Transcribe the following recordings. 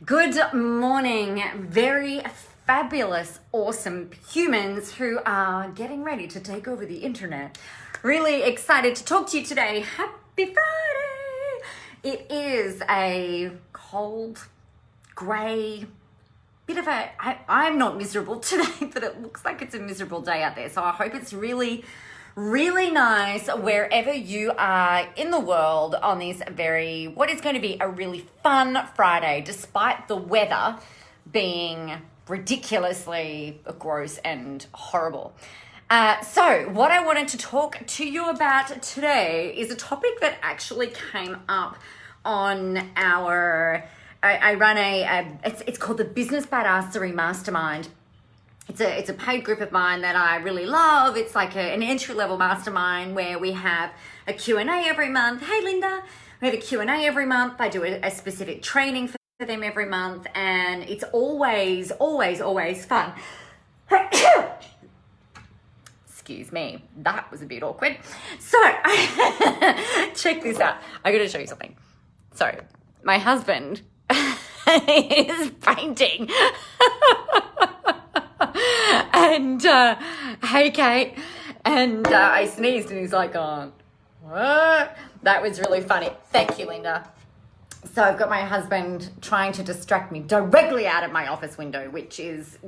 Good morning, very fabulous, awesome humans who are getting ready to take over the internet. Really excited to talk to you today. Happy Friday! It is a cold, grey, bit of a, I'm not miserable today, but it looks like it's a miserable day out there. So I hope it's really nice wherever you are in the world on this what is going to be a really fun Friday, despite the weather being ridiculously gross and horrible. So what I wanted to talk to you about today is a topic that actually came up on our, I run it's called the Business Badassery Mastermind. It's a paid group of mine that I really love. It's like an entry-level mastermind where we have a Q&A every month. Hey, Linda. We have a Q&A every month. I do a specific training for them every month, and it's always fun. Excuse me. That was a bit awkward. So, check this out. I got to show you something. So, my husband is painting. And, hey, Kate. And I sneezed and he's like, oh, what? That was really funny. Thank you, Linda. So I've got my husband trying to distract me directly out of my office window, which is,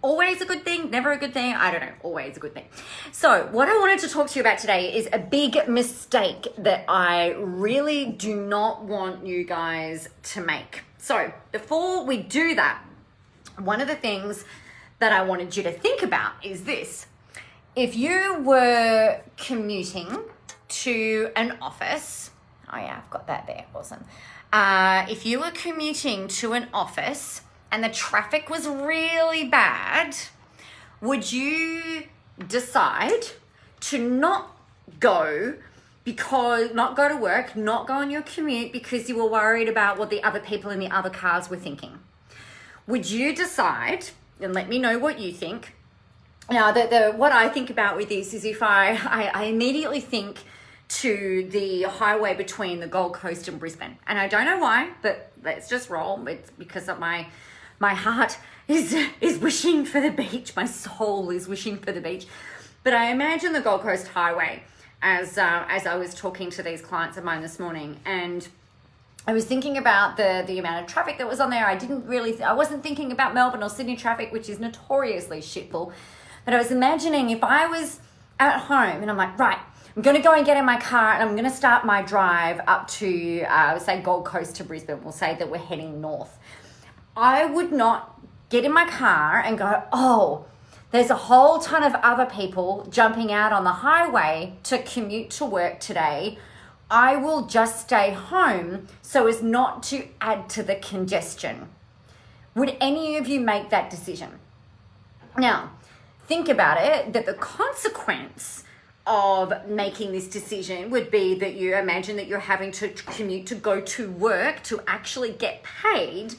always a good thing, never a good thing. I don't know, always a good thing. So what I wanted to talk to you about today is a big mistake that I really do not want you guys to make. So before we do that, one of the things that I wanted you to think about is this. If you were commuting to an office, oh yeah, I've got that there, awesome. If you were commuting to an office and the traffic was really bad, would you decide to not go to work, not go on your commute because you were worried about what the other people in the other cars were thinking? Would you decide, and let me know what you think. Now, what I think about with this is if I immediately think to the highway between the Gold Coast and Brisbane. And I don't know why, but let's just roll. It's because of my heart is wishing for the beach. My soul is wishing for the beach. But I imagine the Gold Coast Highway as I was talking to these clients of mine this morning, and I was thinking about the amount of traffic that was on there. I wasn't thinking about Melbourne or Sydney traffic, which is notoriously shitful. But I was imagining if I was at home and I'm like, right, I'm going to go and get in my car and I'm going to start my drive up to, say, Gold Coast to Brisbane. We'll say that we're heading north. I would not get in my car and go, oh, there's a whole ton of other people jumping out on the highway to commute to work today. I will just stay home so as not to add to the congestion. Would any of you make that decision? Now, think about it, that the consequence of making this decision would be that you imagine that you're having to commute to go to work to actually get paid.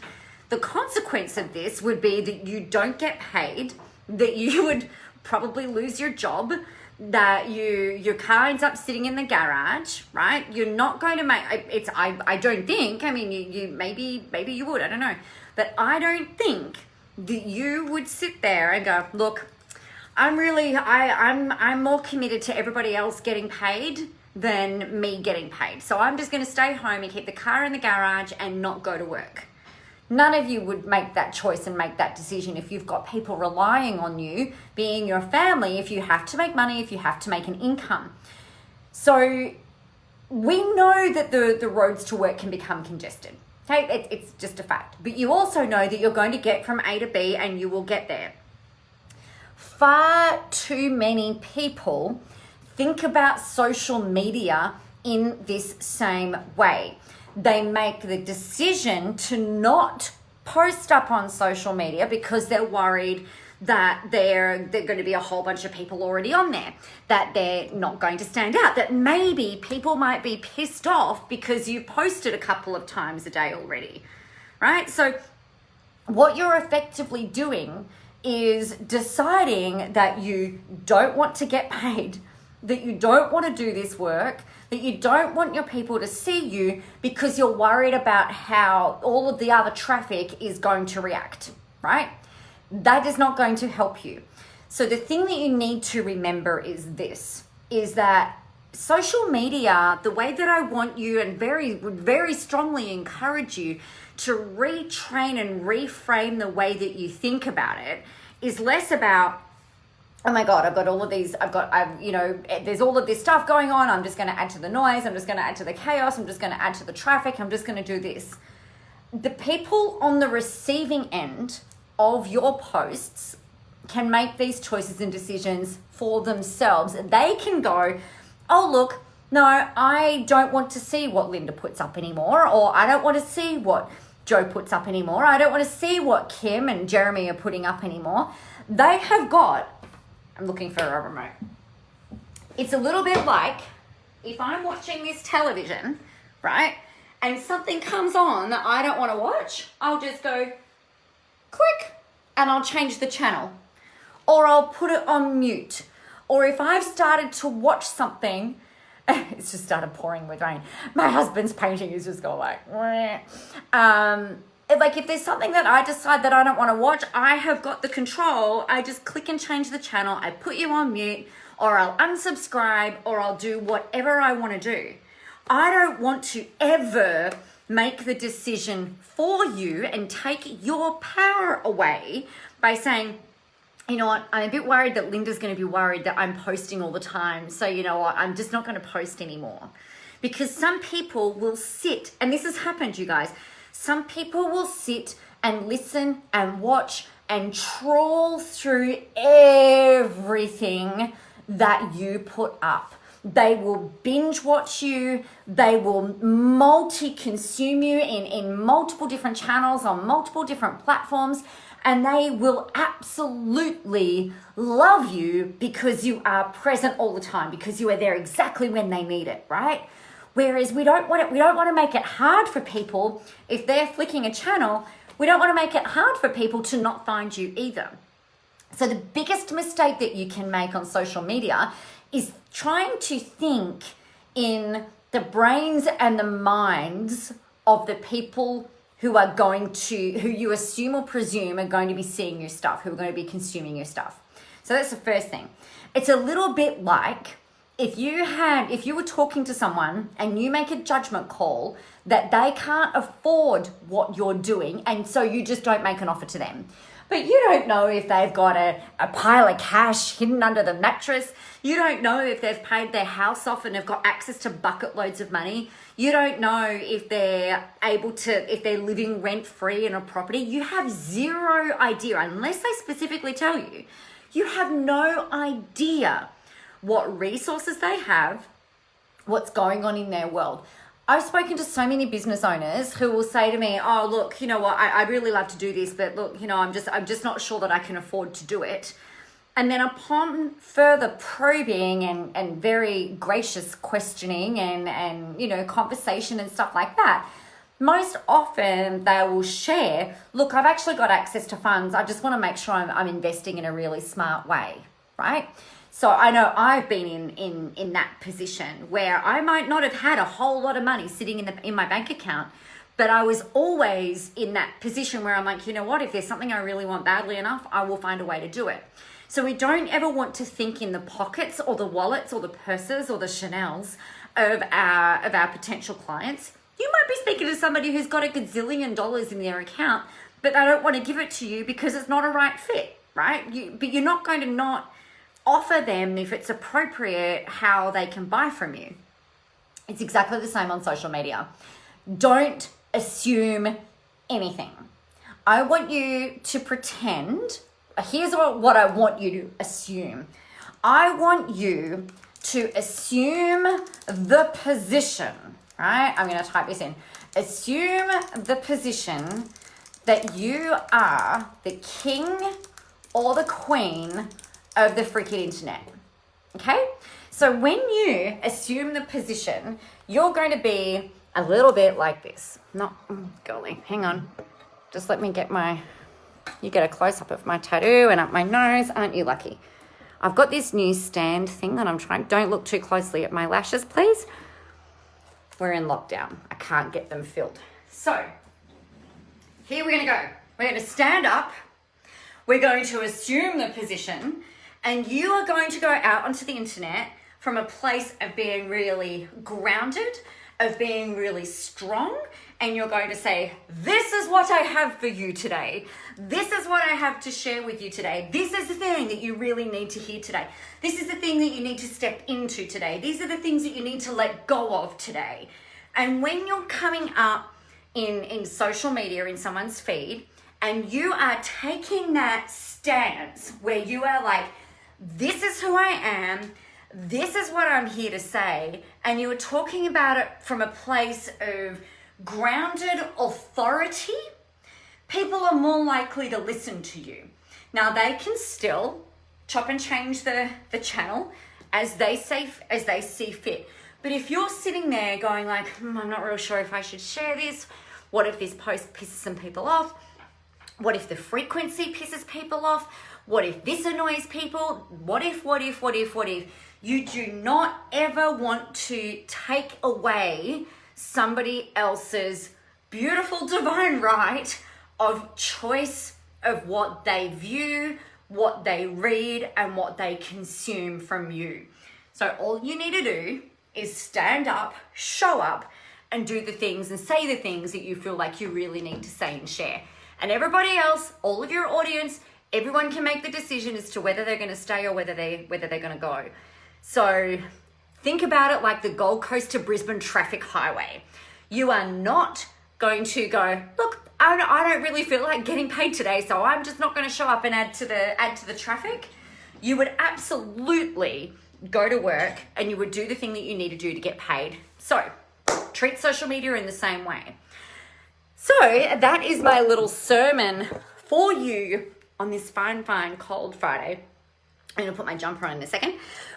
The consequence of this would be that you don't get paid, that you would probably lose your job, that your car ends up sitting in the garage, right? You're not going to make I don't think, I mean, you maybe you would, I don't know, but I don't think that you would sit there and go, look, I'm more committed to everybody else getting paid than me getting paid, so I'm just going to stay home and keep the car in the garage and not go to work. None of you would make that choice and make that decision if you've got people relying on you, being your family, if you have to make money, if you have to make an income. So we know that the roads to work can become congested. Okay, it's just a fact. But you also know that you're going to get from A to B and you will get there. Far too many people think about social media in this same way. They make the decision to not post up on social media because they're worried that they're going to be a whole bunch of people already on there, that they're not going to stand out, that maybe people might be pissed off because you posted a couple of times a day already, right? So what you're effectively doing is deciding that you don't want to get paid, that you don't want to do this work, that you don't want your people to see you because you're worried about how all of the other traffic is going to react, right? That is not going to help you. So the thing that you need to remember is this, is that social media, the way that I want you and would very strongly encourage you to retrain and reframe the way that you think about it, is less about, oh my God, I've got all of these, there's all of this stuff going on. I'm just going to add to the noise. I'm just going to add to the chaos. I'm just going to add to the traffic. I'm just going to do this. The people on the receiving end of your posts can make these choices and decisions for themselves. They can go, oh, look, no, I don't want to see what Linda puts up anymore, or I don't want to see what Joe puts up anymore. I don't want to see what Kim and Jeremy are putting up anymore. They have got, I'm looking for a remote. It's a little bit like if I'm watching this television, right, and something comes on that I don't want to watch, I'll just go click and I'll change the channel, or I'll put it on mute. Or if I've started to watch something, it's just started pouring with rain. My husband's painting is just going like, like if there's something that I decide that I don't want to watch, I have got the control. I just click and change the channel. I put you on mute, or I'll unsubscribe, or I'll do whatever I want to do. I don't want to ever make the decision for you and take your power away by saying, you know what, I'm a bit worried that Linda's going to be worried that I'm posting all the time. So you know what, I'm just not going to post anymore. Because some people will sit, and this has happened, you guys, some people will sit and listen and watch and trawl through everything that you put up. They will binge watch you. They will multi-consume you in multiple different channels on multiple different platforms. And they will absolutely love you because you are present all the time, because you are there exactly when they need it, right? Whereas we don't want to make it hard for people if they're flicking a channel. We don't want to make it hard for people to not find you either. So the biggest mistake that you can make on social media is trying to think in the brains and the minds of the people who you assume or presume are going to be seeing your stuff, who are going to be consuming your stuff. So that's the first thing. It's a little bit like if you were talking to someone and you make a judgment call that they can't afford what you're doing, and so you just don't make an offer to them. But you don't know if they've got a pile of cash hidden under the mattress. You don't know if they've paid their house off and have got access to bucket loads of money. You don't know if they're if they're living rent free in a property. You have zero idea unless they specifically tell you. You have no idea what resources they have, what's going on in their world. I've spoken to so many business owners who will say to me, oh, look, you know what, I really love to do this, but look, you know, I'm just not sure that I can afford to do it. And then upon further probing and very gracious questioning and you know, conversation and stuff like that, most often they will share, look, I've actually got access to funds. I just want to make sure I'm investing in a really smart way, right? So I know I've been in that position where I might not have had a whole lot of money sitting in my bank account, but I was always in that position where I'm like, you know what, if there's something I really want badly enough, I will find a way to do it. So we don't ever want to think in the pockets or the wallets or the purses or the Chanels of our potential clients. You might be speaking to somebody who's got $1 gazillion in their account, but they don't want to give it to you because it's not a right fit, right? But you're not going to not offer them, if it's appropriate, how they can buy from you. It's exactly the same on social media. Don't assume anything. I want you to pretend. Here's what I want you to assume. I want you to assume the position, right? I'm going to type this in. Assume the position that you are the king or the queen of the freaking internet. Okay? So when you assume the position, you're going to be a little bit like this. Golly, hang on. Just let me get you get a close up of my tattoo and up my nose. Aren't you lucky? I've got this new stand thing that I'm trying. Don't look too closely at my lashes, please. We're in lockdown. I can't get them filled. So here we're going to go. We're going to stand up. We're going to assume the position, and you are going to go out onto the internet from a place of being really grounded, of being really strong, and you're going to say, this is what I have for you today. This is what I have to share with you today. This is the thing that you really need to hear today. This is the thing that you need to step into today. These are the things that you need to let go of today. And when you're coming up in social media, in someone's feed, and you are taking that stance where you are like, this is who I am, this is what I'm here to say, and you are talking about it from a place of grounded authority, people are more likely to listen to you. Now, they can still chop and change the channel as they see fit. But if you're sitting there going like, I'm not real sure if I should share this, what if this post pisses some people off? What if the frequency pisses people off? What if this annoys people? What if? You do not ever want to take away somebody else's beautiful divine right of choice of what they view, what they read, and what they consume from you. So all you need to do is stand up, show up, and do the things and say the things that you feel like you really need to say and share. And everybody else, all of your audience, everyone can make the decision as to whether they're going to stay or whether they're going to go. So think about it like the Gold Coast to Brisbane traffic highway. You are not going to go, look, I don't really feel like getting paid today, so I'm just not going to show up and add to the traffic. You would absolutely go to work and you would do the thing that you need to do to get paid. So treat social media in the same way. So that is my little sermon for you on this fine, cold Friday. I'm going to put my jumper on in a second.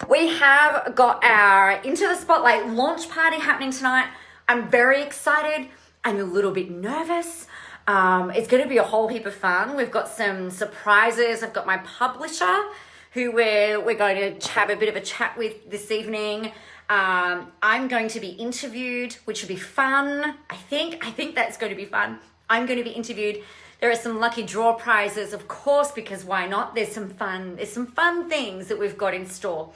We have got our Into the Spotlight launch party happening tonight. I'm very excited. I'm a little bit nervous. It's going to be a whole heap of fun. We've got some surprises. I've got my publisher who we're going to have a bit of a chat with this evening. I'm going to be interviewed, which will be fun. I think that's going to be fun. I'm going to be interviewed. There are some lucky draw prizes, of course, because why not? There's some fun things that we've got in store.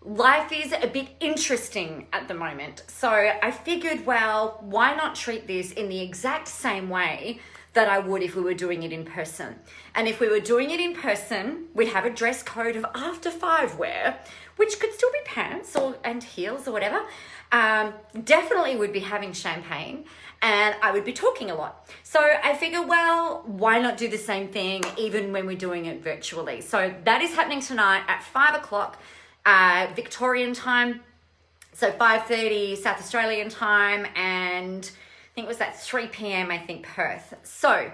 Life is a bit interesting at the moment. So I figured, well, why not treat this in the exact same way that I would if we were doing it in person? And if we were doing it in person, we'd have a dress code of after 5 wear, which could still be pants and heels or whatever. Definitely would be having champagne, and I would be talking a lot. So I figure, well, why not do the same thing even when we're doing it virtually? So that is happening tonight at 5 o'clock Victorian time. So 5:30 South Australian time, and I think it was that 3 p.m. I think Perth. So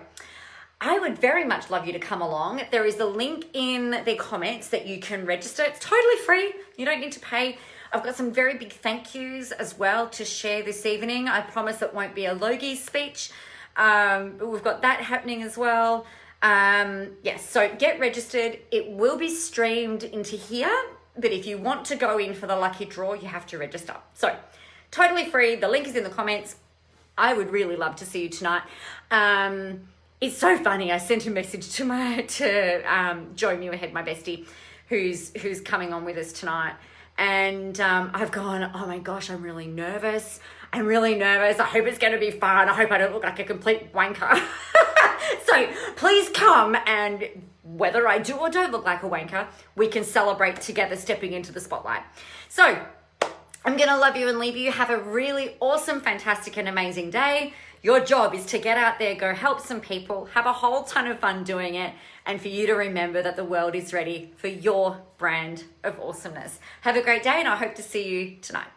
I would very much love you to come along. There is a link in the comments that you can register. It's totally free. You don't need to pay. I've got some very big thank yous as well to share this evening. I promise it won't be a Logie speech, but we've got that happening as well. Yes, so get registered. It will be streamed into here, but if you want to go in for the lucky draw, you have to register. So totally free. The link is in the comments. I would really love to see you tonight. It's so funny. I sent a message to Jo Muirhead, my bestie, who's coming on with us tonight. And I've gone, oh my gosh, I'm really nervous. I hope it's going to be fun. I hope I don't look like a complete wanker. So please come, and whether I do or don't look like a wanker, we can celebrate together stepping into the spotlight. So I'm going to love you and leave you. Have a really awesome, fantastic, and amazing day. Your job is to get out there, go help some people, have a whole ton of fun doing it, and for you to remember that the world is ready for your brand of awesomeness. Have a great day, and I hope to see you tonight.